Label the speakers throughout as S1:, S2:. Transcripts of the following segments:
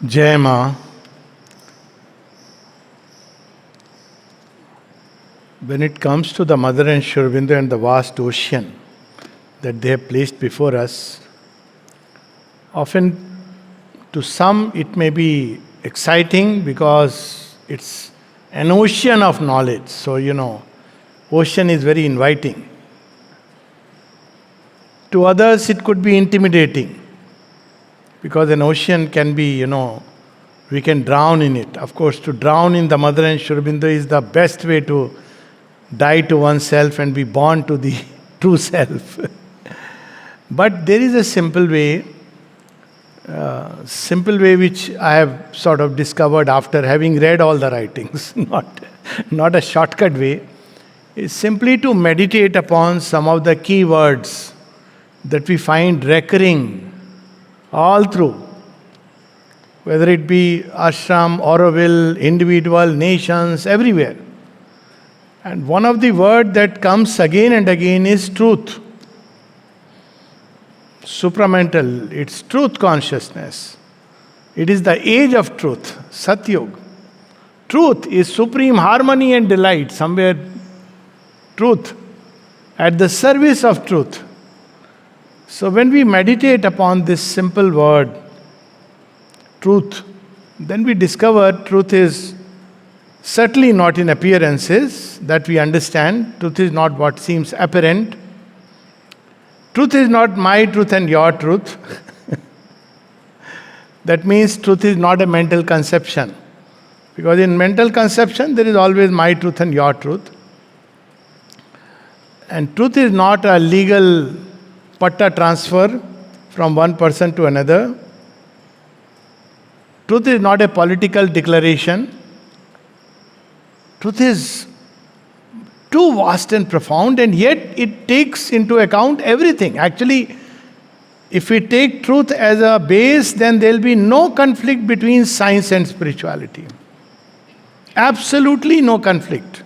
S1: Jai Ma, when it comes to the Mother and Auroville and the vast ocean that they have placed before us, often to some it may be exciting because it's an ocean of knowledge. So, ocean is very inviting. To others, it could be intimidating because an ocean can be, we can drown in it. Of course, to drown in the Mother and Auroville is the best way to die to oneself and be born to the true self. But there is a simple way which I have sort of discovered after having read all the writings, not a shortcut way, is simply to meditate upon some of the key words that we find recurring all through, whether it be ashram, Auroville, individual, nations, everywhere. And one of the words that comes again and again is truth. Supramental, it's truth consciousness. It is the age of truth, Satyug. Truth is supreme harmony and delight, somewhere truth, at the service of truth. So when we meditate upon this simple word, truth, then we discover truth is certainly not in appearances that we understand. Truth is not what seems apparent. Truth is not my truth and your truth. That means truth is not a mental conception. Because in mental conception, there is always my truth and your truth. And truth is not a legal patta transfer from one person to another. Truth is not a political declaration. Truth is too vast and profound, and yet it takes into account everything. Actually, if we take truth as a base, then there will be no conflict between science and spirituality. Absolutely no conflict.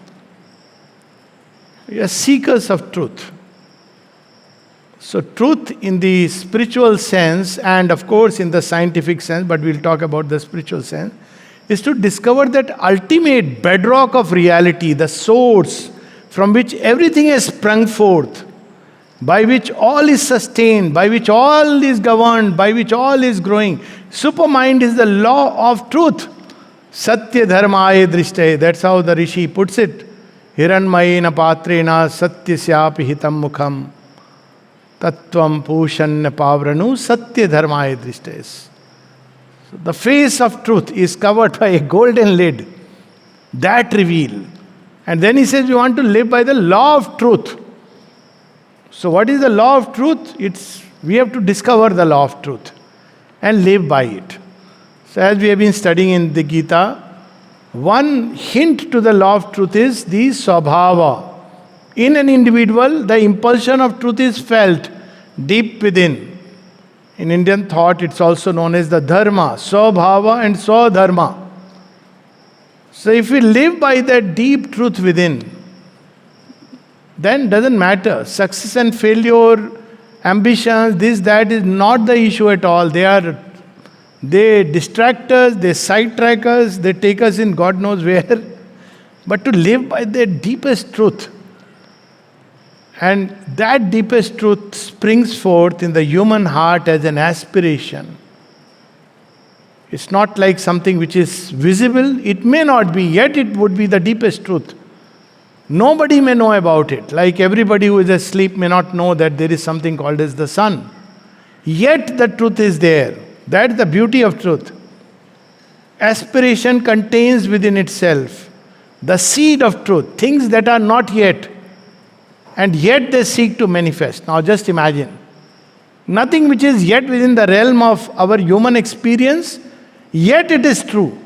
S1: We are seekers of truth. So, truth in the spiritual sense, and of course in the scientific sense, but we'll talk about the spiritual sense, is to discover that ultimate bedrock of reality, the source from which everything has sprung forth, by which all is sustained, by which all is governed, by which all is growing. Supermind is the law of truth. Satya dharmaya drishtaye. That's how the Rishi puts it. Hiranmayena patrena satyasyapi hitam mukham. Tattvam pushanya pavranu satya dharmaya drishtaye. So the face of truth is covered by a golden lid. That reveal. And then he says we want to live by the law of truth. So what is the law of truth? We have to discover the law of truth and live by it. So as we have been studying in the Gita, one hint to the law of truth is the swabhava. In an individual, the impulsion of truth is felt deep within. In Indian thought, it's also known as the dharma, swabhava and swadharma. So if we live by that deep truth within, then doesn't matter. Success and failure, ambitions, this, that is not the issue at all. They distract us, they sidetrack us, they take us in God knows where. But to live by the deepest truth, and that deepest truth springs forth in the human heart as an aspiration. It's not like something which is visible. It may not be, yet it would be the deepest truth. Nobody may know about it. Like everybody who is asleep may not know that there is something called as the sun. Yet the truth is there. That's the beauty of truth. Aspiration contains within itself the seed of truth, things that are not yet, and yet they seek to manifest. Now just imagine. Nothing which is yet within the realm of our human experience, yet it is true.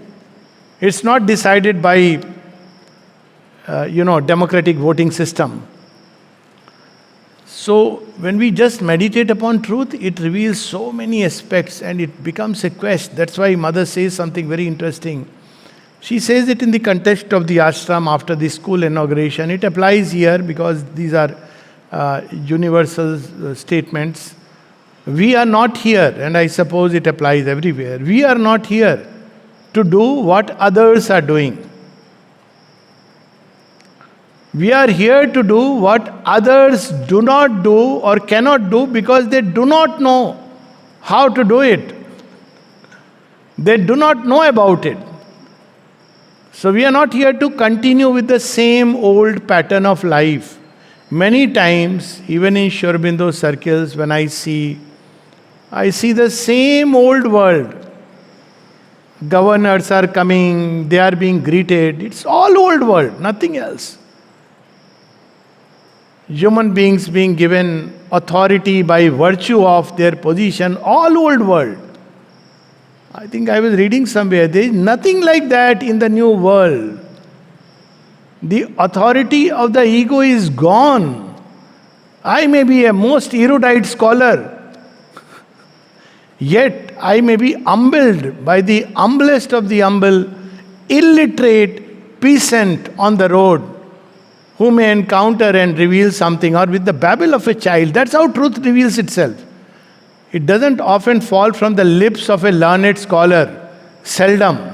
S1: It's not decided by, democratic voting system. So when we just meditate upon truth, it reveals so many aspects and it becomes a quest. That's why Mother says something very interesting. She says it in the context of the ashram after the school inauguration. It applies here because these are universal statements. We are not here, and I suppose it applies everywhere. We are not here to do what others are doing. We are here to do what others do not do or cannot do because they do not know how to do it. They do not know about it. So we are not here to continue with the same old pattern of life. Many times, even in Sri Aurobindo circles, when I see the same old world. Governors are coming, they are being greeted. It's all old world, nothing else. Human beings being given authority by virtue of their position, all old world. I think I was reading somewhere, there is nothing like that in the new world. The authority of the ego is gone. I may be a most erudite scholar, yet I may be humbled by the humblest of the humble, illiterate peasant on the road, who may encounter and reveal something, or with the babble of a child. That's how truth reveals itself. It doesn't often fall from the lips of a learned scholar, seldom.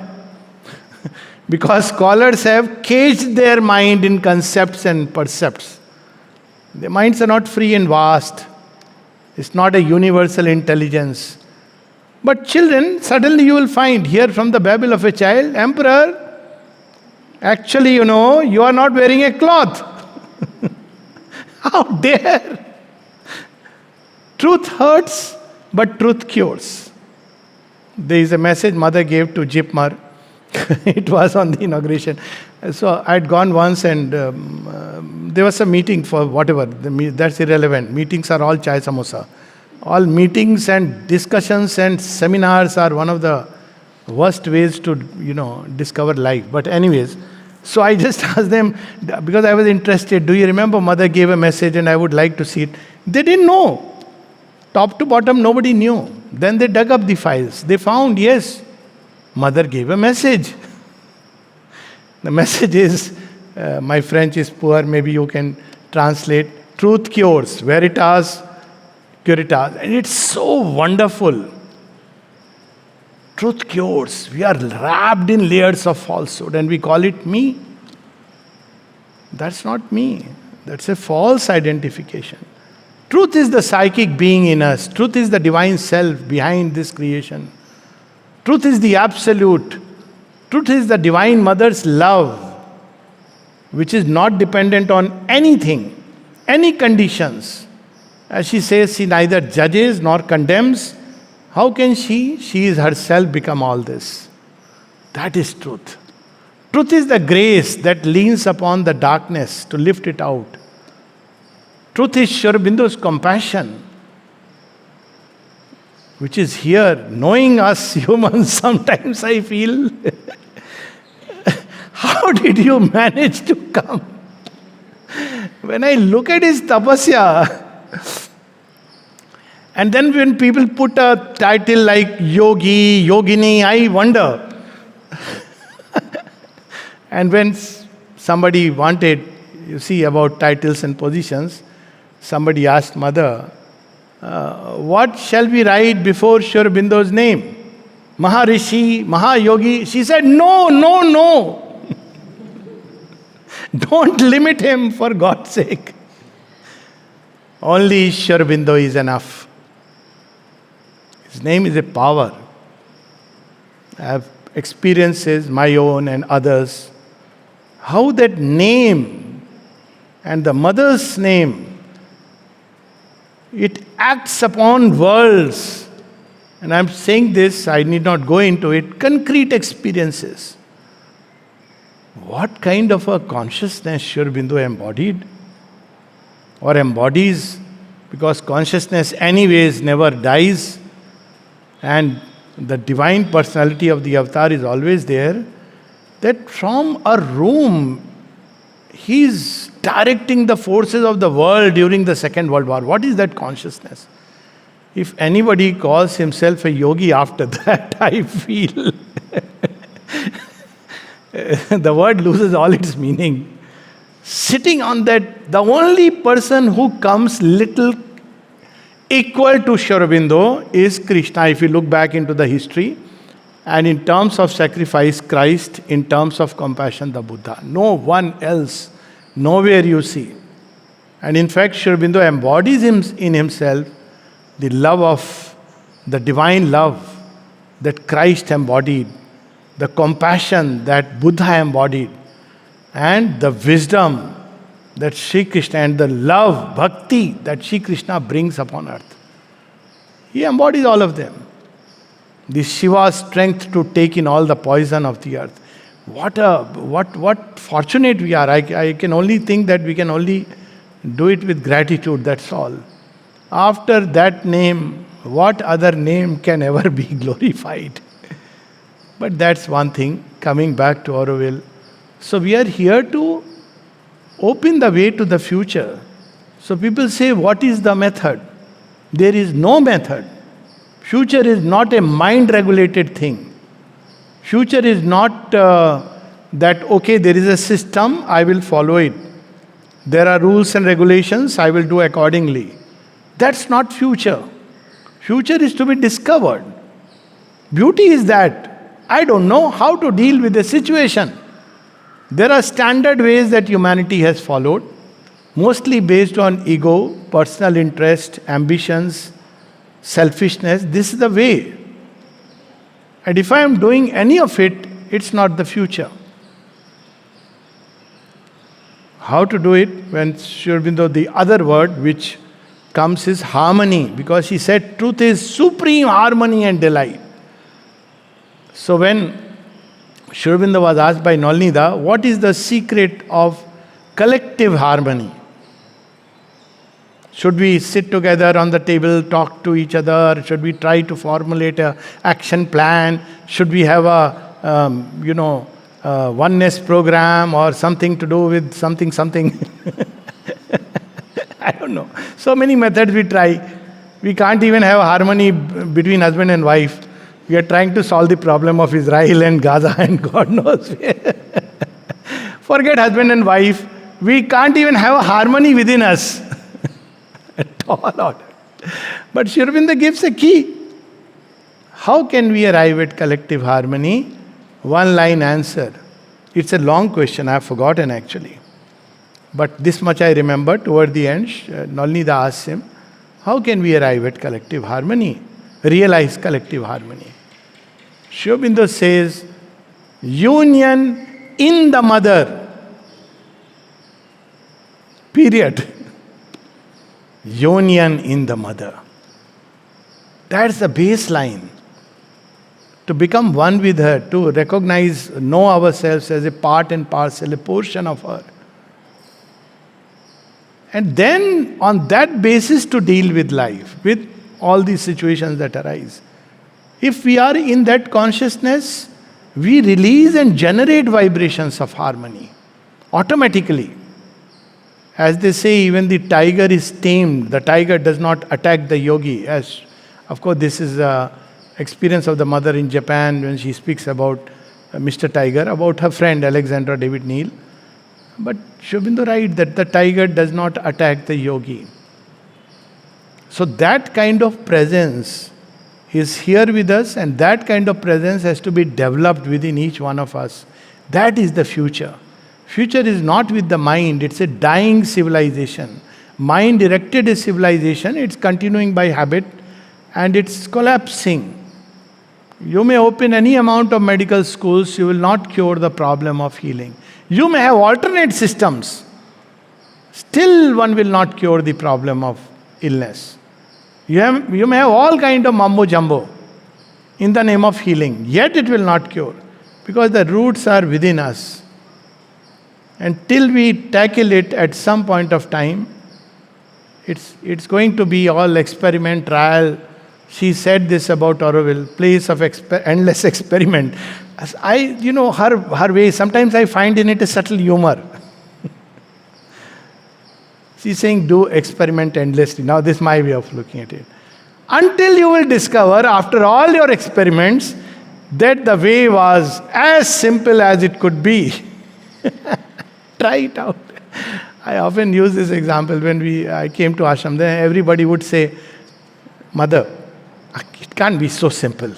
S1: Because scholars have caged their mind in concepts and percepts. Their minds are not free and vast. It's not a universal intelligence. But children, suddenly you will find, hear from the babble of a child, Emperor, actually, you are not wearing a cloth. How dare! Truth hurts, but truth cures. There is a message Mother gave to Jipmar. It was on the inauguration. So I had gone once and there was a meeting for whatever. That's irrelevant. Meetings are all chai samosa. All meetings and discussions and seminars are one of the worst ways to, discover life. But anyways, so I just asked them, because I was interested, do you remember Mother gave a message and I would like to see it? They didn't know. Top to bottom, nobody knew. Then they dug up the files. They found, yes, Mother gave a message. The message is, my French is poor, maybe you can translate, truth cures, veritas, curitas. And it's so wonderful. Truth cures. We are wrapped in layers of falsehood and we call it me. That's not me. That's a false identification. Truth is the psychic being in us. Truth is the divine self behind this creation. Truth is the absolute. Truth is the Divine Mother's love, which is not dependent on anything, any conditions. As she says, she neither judges nor condemns. How can she? She is herself become all this. That is truth. Truth is the grace that leans upon the darkness to lift it out. Truth is Sri Aurobindo's compassion, which is here, knowing us humans. Sometimes I feel, how did you manage to come? When I look at his tapasya, and then when people put a title like yogi, yogini, I wonder. And when somebody wanted, you see, about titles and positions, somebody asked Mother, what shall we write before Sri Aurobindo's name? Maharishi, Mahayogi. She said, no, no, no. Don't limit him, for God's sake. Only Sri Aurobindo is enough. His name is a power. I have experiences, my own and others, how that name and the Mother's name, it acts upon worlds. And I'm saying this, I need not go into it, concrete experiences. What kind of a consciousness Sri Aurobindo embodied? Or embodies, because consciousness anyways never dies, and the divine personality of the avatar is always there, that from a room, he is directing the forces of the world during the Second World War. What is that consciousness? If anybody calls himself a yogi after that, I feel the word loses all its meaning. Sitting on that, the only person who comes little equal to Sri Aurobindo is Krishna. If you look back into the history, and in terms of sacrifice, Christ, in terms of compassion, the Buddha. No one else, nowhere you see. And in fact, Sri Aurobindo embodies in himself the love of, the divine love that Christ embodied, the compassion that Buddha embodied, and the wisdom that Sri Krishna, and the love, bhakti that Sri Krishna brings upon earth. He embodies all of them. The Shiva's strength to take in all the poison of the earth. What fortunate we are. I can only think that we can only do it with gratitude, that's all. After that name, what other name can ever be glorified? But that's one thing. Coming back to Auroville. So we are here to open the way to the future. So people say, what is the method? There is no method. Future is not a mind-regulated thing. Future is not that, okay, there is a system, I will follow it. There are rules and regulations, I will do accordingly. That's not future. Future is to be discovered. Beauty is that I don't know how to deal with the situation. There are standard ways that humanity has followed, mostly based on ego, personal interest, ambitions, selfishness. This is the way. And if I am doing any of it, it's not the future. How to do it? When Sri Aurobindo, the other word which comes is harmony, because he said truth is supreme harmony and delight. So when Sri Aurobindo was asked by Nolnida, what is the secret of collective harmony? Should we sit together on the table, talk to each other? Should we try to formulate an action plan? Should we have a, oneness program or something to do with something? I don't know. So many methods we try. We can't even have harmony between husband and wife. We are trying to solve the problem of Israel and Gaza and God knows where. Forget husband and wife. We can't even have a harmony within us. At all. But Sri Aurobindo gives a key. How can we arrive at collective harmony? One line answer. It's a long question, I have forgotten actually. But this much I remember toward the end, Nolnida asks him, how can we arrive at collective harmony? Realize collective harmony. Sri Aurobindo says, union in the mother. Period. Union in the mother. That's the baseline. To become one with her, to recognize, know ourselves as a part and parcel, a portion of her. And then on that basis to deal with life, with all these situations that arise. If we are in that consciousness, we release and generate vibrations of harmony automatically. As they say, even the tiger is tamed. The tiger does not attack the yogi. As, of course, this is the experience of the mother in Japan when she speaks about Mr. Tiger, about her friend Alexandra David Neal. But Sri Aurobindo writes that the tiger does not attack the yogi. So that kind of presence is here with us, and that kind of presence has to be developed within each one of us. That is the future. Future is not with the mind, it's a dying civilization. Mind-directed is civilization, it's continuing by habit and it's collapsing. You may open any amount of medical schools, you will not cure the problem of healing. You may have alternate systems, still one will not cure the problem of illness. You may have all kind of mambo jumbo in the name of healing, yet it will not cure, because the roots are within us. Until we tackle it at some point of time, it's going to be all experiment, trial. She said this about Auroville, place of endless experiment. As her way, sometimes I find in it a subtle humor. She's saying, do experiment endlessly. Now this is my way of looking at it. Until you will discover, after all your experiments, that the way was as simple as it could be. Try it out. I often use this example when I came to ashram. Then everybody would say, Mother. It can't be so simple.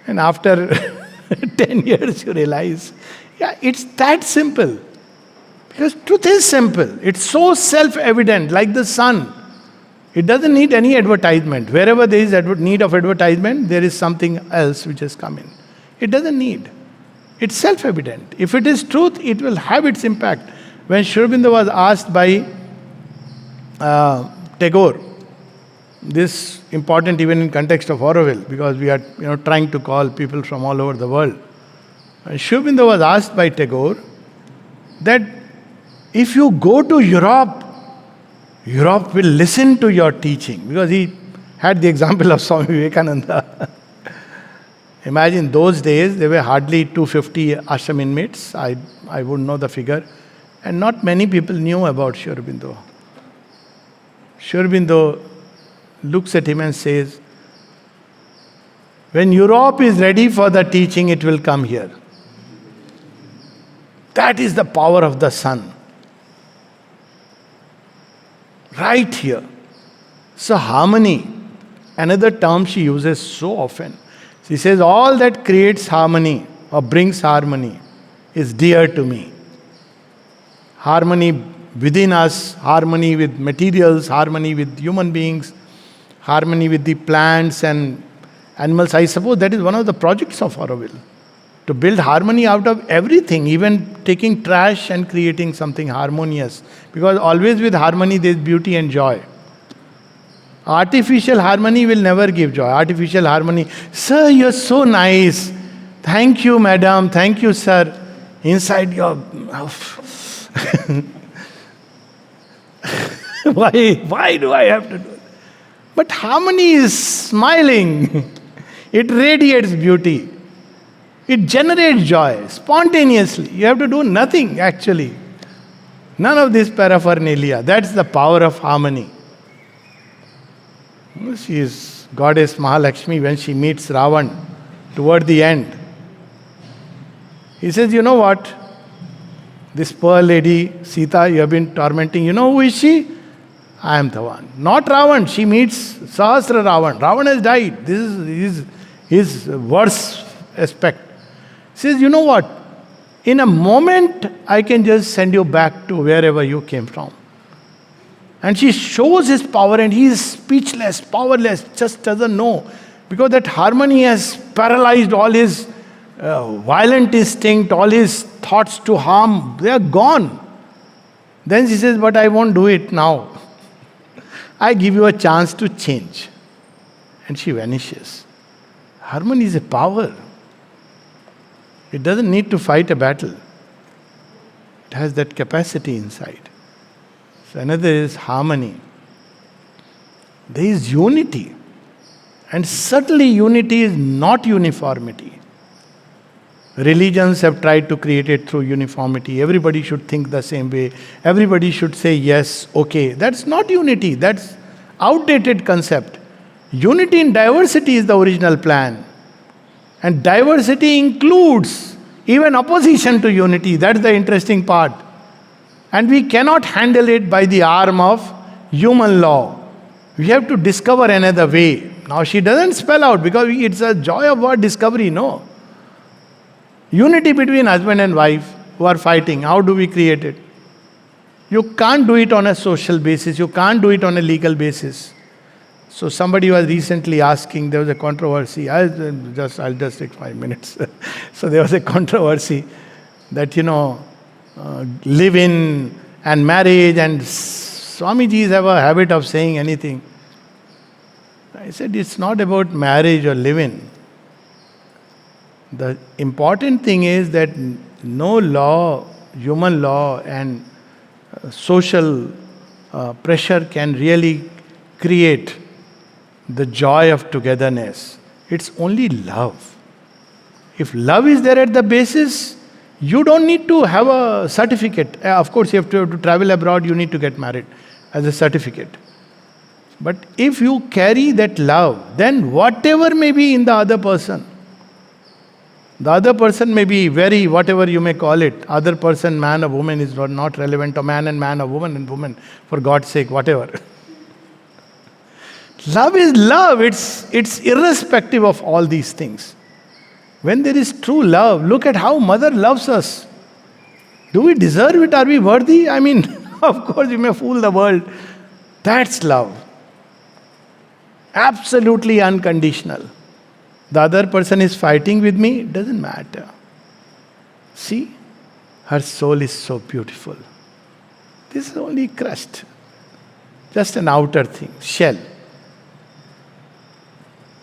S1: And after 10 years, you realize, yeah, it's that simple. Because truth is simple. It's so self-evident, like the sun. It doesn't need any advertisement. Wherever there is need of advertisement, there is something else which has come in. It doesn't need. It's self-evident. If it is truth, it will have its impact. When Sri Aurobindo was asked by Tagore, this important even in context of Auroville, because we are trying to call people from all over the world. When Sri Aurobindo was asked by Tagore that if you go to Europe, Europe will listen to your teaching. Because he had the example of Swami Vivekananda. Imagine those days, there were hardly 250 ashram inmates. I wouldn't know the figure. And not many people knew about Sri Aurobindo. Sri Aurobindo looks at him and says, when Europe is ready for the teaching, it will come here. That is the power of the sun. Right here. So harmony, another term she uses so often. She says, all that creates harmony or brings harmony is dear to me. Harmony within us, harmony with materials, harmony with human beings, harmony with the plants and animals. I suppose that is one of the projects of Auroville. To build harmony out of everything, even taking trash and creating something harmonious. Because always with harmony there is beauty and joy. Artificial harmony will never give joy. Artificial harmony, sir, you're so nice. Thank you, madam. Thank you, sir. Inside your... Why do I have to do it? But harmony is smiling. It radiates beauty. It generates joy spontaneously. You have to do nothing actually. None of this paraphernalia. That's the power of harmony. She is goddess Mahalakshmi when she meets Ravan toward the end. He says, you know what? This poor lady, Sita, you have been tormenting. You know who is she? I am the one. Not Ravan. She meets Sahasra Ravan. Ravan has died. This is his worst aspect. He says, you know what? In a moment, I can just send you back to wherever you came from. And she shows his power and he is speechless, powerless, just doesn't know. Because that harmony has paralyzed all his violent instinct, all his thoughts to harm. They are gone. Then she says, but I won't do it now. I give you a chance to change. And she vanishes. Harmony is a power. It doesn't need to fight a battle. It has that capacity inside. So another is harmony. There is unity. And certainly unity is not uniformity. Religions have tried to create it through uniformity. Everybody should think the same way. Everybody should say yes, okay. That's not unity. That's outdated concept. Unity in diversity is the original plan. And diversity includes even opposition to unity. That's the interesting part. And we cannot handle it by the arm of human law. We have to discover another way. Now she doesn't spell out because it's a joy of what discovery, no. Unity between husband and wife who are fighting. How do we create it? You can't do it on a social basis. You can't do it on a legal basis. So somebody was recently asking, there was a controversy. I'll just take 5 minutes. So there was a controversy that, live-in and marriage, and Swamijis have a habit of saying anything. I said, it's not about marriage or live-in. The important thing is that no law, human law and social pressure can really create the joy of togetherness. It's only love. If love is there at the basis, you don't need to have a certificate. Of course, you have to travel abroad, you need to get married as a certificate. But if you carry that love, then whatever may be in the other person may be very, whatever you may call it, other person, man or woman is not relevant, or man or woman and woman, for God's sake, whatever. Love is love. It's irrespective of all these things. When there is true love, look at how mother loves us. Do we deserve it? Are we worthy? I mean, of course, you may fool the world. That's love. Absolutely unconditional. The other person is fighting with me, it doesn't matter. See, her soul is so beautiful. This is only crust, just an outer thing, shell.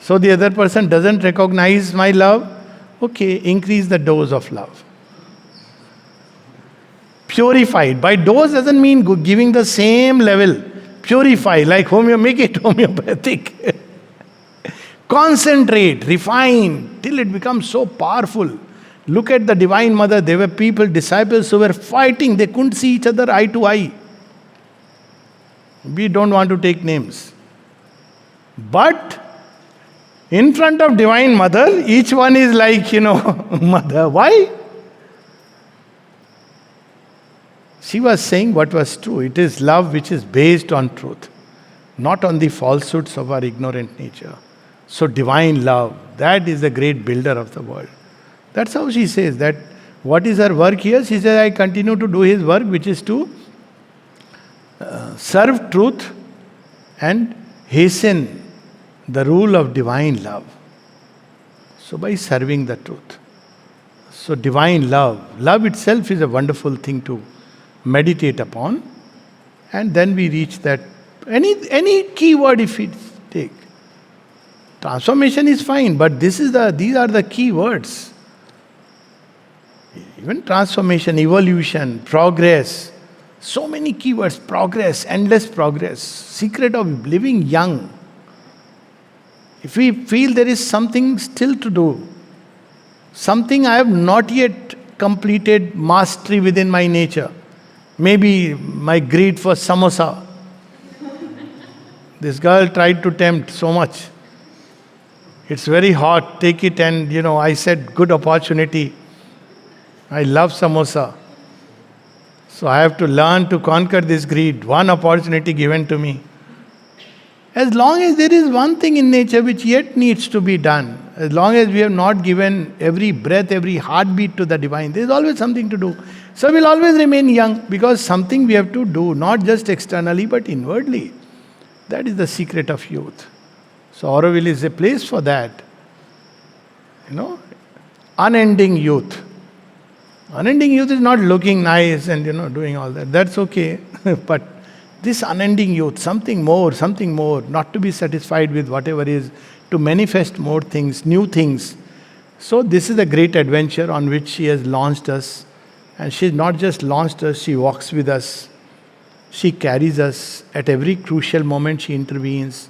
S1: So the other person doesn't recognize my love. Okay, increase the dose of love. Purified. By dose doesn't mean giving the same level. Purify, like make it homeopathic. Concentrate, refine, till it becomes so powerful. Look at the Divine Mother. There were people, disciples who were fighting. They couldn't see each other eye to eye. We don't want to take names. But in front of Divine Mother, each one is like, Mother. Why? She was saying what was true. It is love which is based on truth, not on the falsehoods of our ignorant nature. So divine love, that is the great builder of the world. That's how she says that. What is her work here? She says, I continue to do his work, which is to serve truth and hasten the rule of divine love. So by serving the truth. So divine love itself is a wonderful thing to meditate upon. And then we reach that. Any keyword if we take. Transformation is fine, but these are the key words. Even transformation, evolution, progress. So many keywords. Progress, endless progress. Secret of living young. If we feel there is something still to do, something I have not yet completed mastery within my nature, maybe my greed for samosa. This girl tried to tempt so much. It's very hot, take it, and I said, good opportunity. I love samosa. So I have to learn to conquer this greed. One opportunity given to me. As long as there is one thing in nature which yet needs to be done, as long as we have not given every breath, every heartbeat to the divine, there is always something to do. So we'll always remain young because something we have to do, not just externally but inwardly. That is the secret of youth. So Auroville is a place for that. Unending youth. Unending youth is not looking nice and doing all that. That's okay. But this unending youth, something more, not to be satisfied with whatever is, to manifest more things, new things. So this is a great adventure on which she has launched us. And she has not just launched us, she walks with us. She carries us. At every crucial moment she intervenes.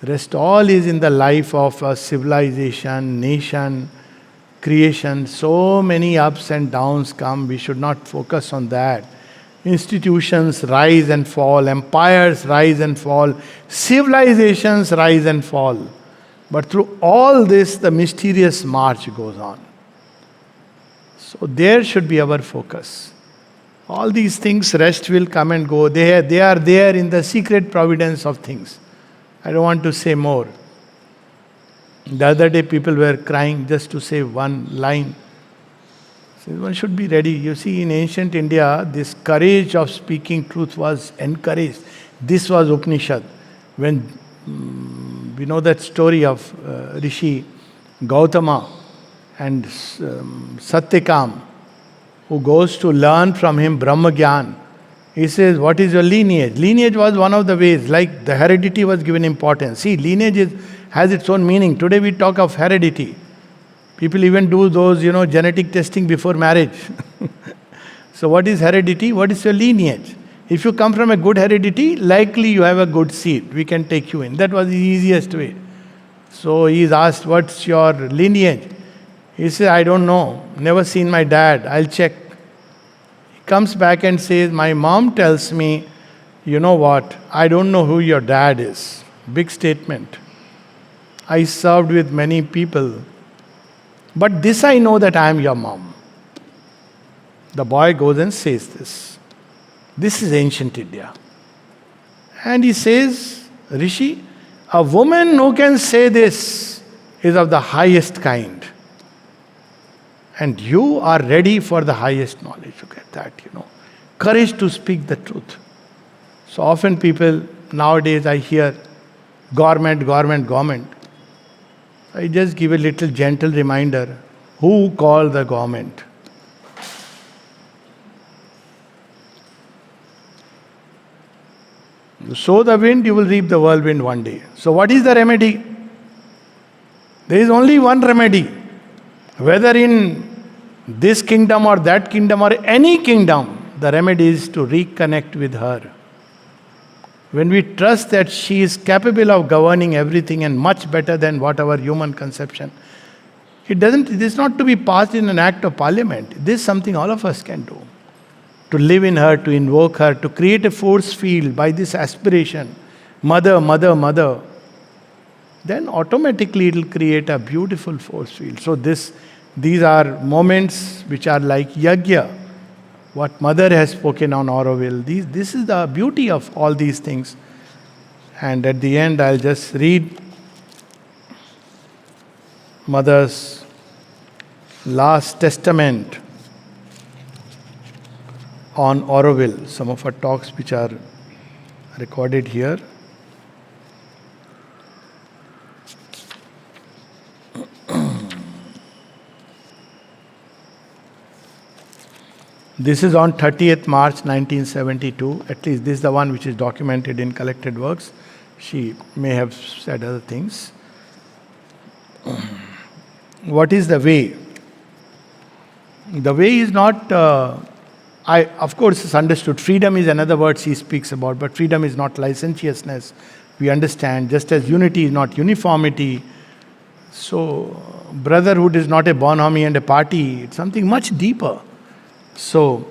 S1: Rest all is in the life of a civilization, nation, creation. So many ups and downs come. We should not focus on that. Institutions rise and fall. Empires rise and fall. Civilizations rise and fall. But through all this, the mysterious march goes on. So there should be our focus. All these things, rest will come and go. They are there in the secret providence of things. I don't want to say more. The other day people were crying just to say one line. So one should be ready. You see, in ancient India, this courage of speaking truth was encouraged. This was Upanishad. When we know that story of Rishi Gautama and Satyakam, who goes to learn from him Brahma Gyan. He says, what is your lineage? Lineage was one of the ways, like the heredity was given importance. See, lineage has its own meaning. Today we talk of heredity. People even do those, genetic testing before marriage. So what is heredity? What is your lineage? If you come from a good heredity, likely you have a good seed. We can take you in. That was the easiest way. So he is asked, what's your lineage? He says, I don't know. Never seen my dad. I'll check. He comes back and says, my mom tells me, you know what? I don't know who your dad is. Big statement. I served with many people. But this I know that I am your mom. The boy goes and says this. This is ancient India. And he says, Rishi, A woman who can say this is of the highest kind. And you are ready for the highest knowledge. Look at that, Courage to speak the truth. So often people, nowadays I hear, government, government, government. I just give a little gentle reminder. Who called the government? You sow the wind, you will reap the whirlwind one day. So what is the remedy? There is only one remedy. Whether in this kingdom or that kingdom or any kingdom, the remedy is to reconnect with her. When we trust that she is capable of governing everything and much better than what our human conception, it is not to be passed in an act of parliament. This is something all of us can do. To live in her, to invoke her, to create a force field by this aspiration, mother, mother, mother, then automatically it will create a beautiful force field. So these are moments which are like yagya, what Mother has spoken on Auroville. This is the beauty of all these things. And at the end, I'll just read Mother's last testament on Auroville, some of her talks which are recorded here. This is on 30th March 1972. At least this is the one which is documented in collected works. She may have said other things. What is the way? The way is not, of course it's understood. Freedom is another word she speaks about, but freedom is not licentiousness. We understand, just as unity is not uniformity. So brotherhood is not a bonhomie and a party. It's something much deeper. So,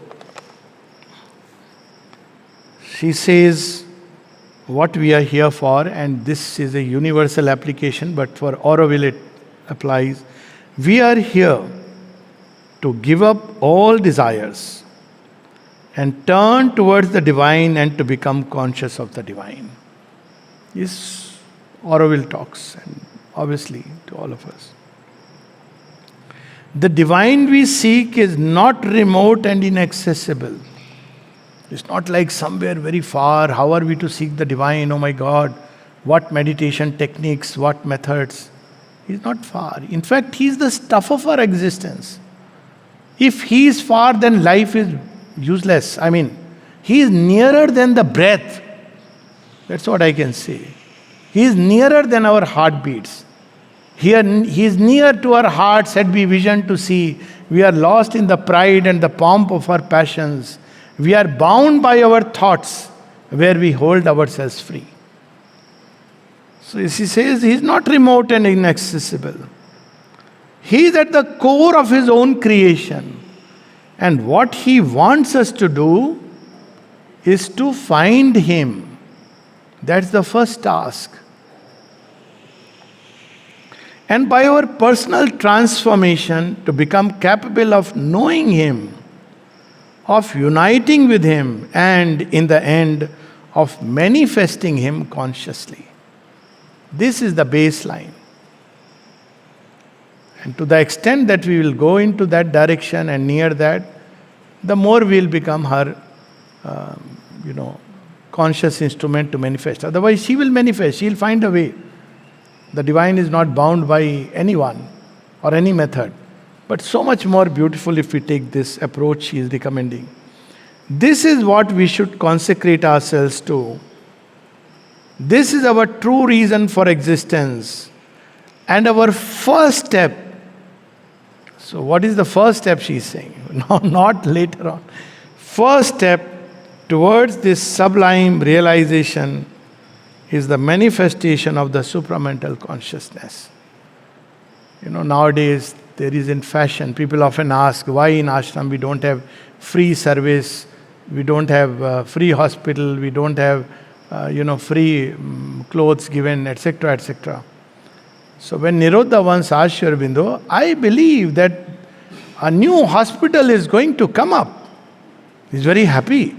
S1: she says what we are here for, and this is a universal application, but for Auroville it applies. We are here to give up all desires and turn towards the divine and to become conscious of the divine. This Auroville talks, and obviously to all of us. The divine we seek is not remote and inaccessible. It's not like somewhere very far. How are we to seek the divine? Oh my God, what meditation techniques, what methods? He's not far. In fact, He's the stuff of our existence. If He is far, then life is useless. I mean, He is nearer than the breath. That's what I can say. He is nearer than our heartbeats. He is near to our hearts, had we vision to see. We are lost in the pride and the pomp of our passions. We are bound by our thoughts, where we hold ourselves free. So she says, He is not remote and inaccessible. He is at the core of His own creation. And what He wants us to do is to find Him. That's the first task. And by our personal transformation to become capable of knowing Him, of uniting with Him, and in the end, of manifesting Him consciously. This is the baseline. And to the extent that we will go into that direction and near that, the more we will become her, conscious instrument to manifest. Otherwise, she will manifest, she will find a way. The divine is not bound by anyone or any method. But so much more beautiful if we take this approach she is recommending. This is what we should consecrate ourselves to. This is our true reason for existence. And our first step. So what is the first step she is saying? No, not later on. First step towards this sublime realization is the manifestation of the supramental consciousness. Nowadays there is in fashion, people often ask why in ashram we don't have free service, we don't have free hospital, we don't have free clothes given, etc., etc. So when Nirodha once asked Sri Aurobindo, I believe that a new hospital is going to come up. He's very happy. He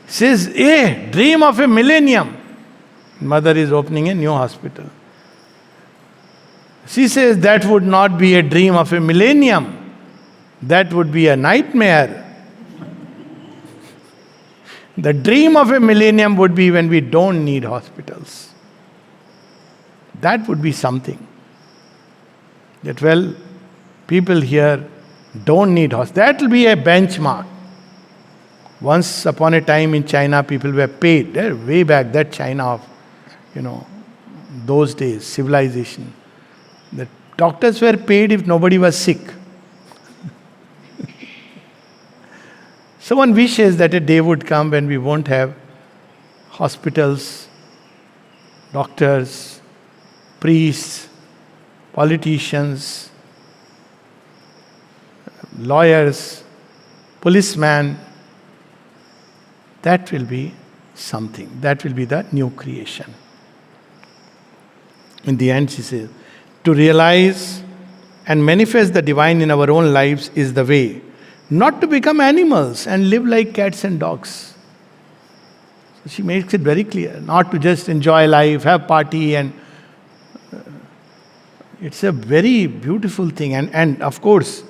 S1: says, dream of a millennium. Mother is opening a new hospital. She says that would not be a dream of a millennium. That would be a nightmare. The dream of a millennium would be when we don't need hospitals. That would be something. That, well, people here don't need hospitals. That will be a benchmark. Once upon a time in China, people were paid. They're way back, that China of, those days, civilization. The doctors were paid if nobody was sick. So one wishes that a day would come when we won't have hospitals, doctors, priests, politicians, lawyers, policemen. That will be something. That will be the new creation. In the end, she says, to realize and manifest the divine in our own lives is the way. Not to become animals and live like cats and dogs. So she makes it very clear. Not to just enjoy life, have party, and it's a very beautiful thing. And of course,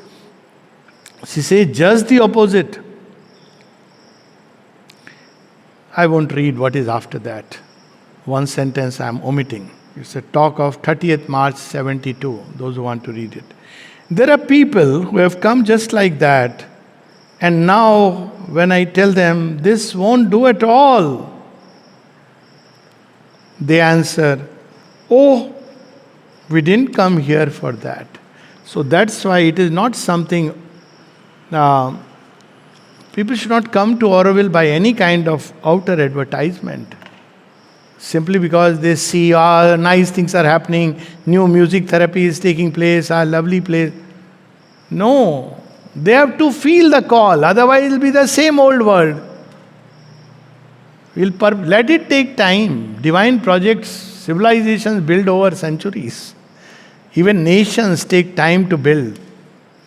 S1: she says just the opposite. I won't read what is after that. One sentence I am omitting. It's a talk of 30th March 72, those who want to read it. There are people who have come just like that, and now when I tell them, this won't do at all, they answer, oh, we didn't come here for that. So that's why it is not something, people should not come to Auroville by any kind of outer advertisement. Simply because they see, nice things are happening, new music therapy is taking place, lovely place. No, they have to feel the call, otherwise it will be the same old world. Let it take time. Divine projects, civilizations build over centuries. Even nations take time to build.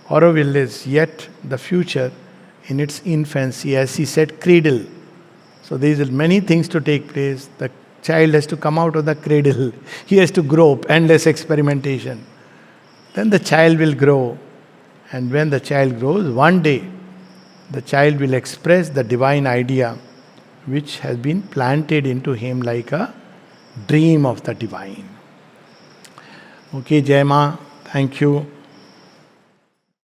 S1: Auroville is yet the future in its infancy, as he said, cradle. So there is many things to take place. The child has to come out of the cradle. He has to grow, endless experimentation. Then the child will grow. And when the child grows, one day, the child will express the divine idea which has been planted into him like a dream of the divine. Okay, Jai Ma, thank you.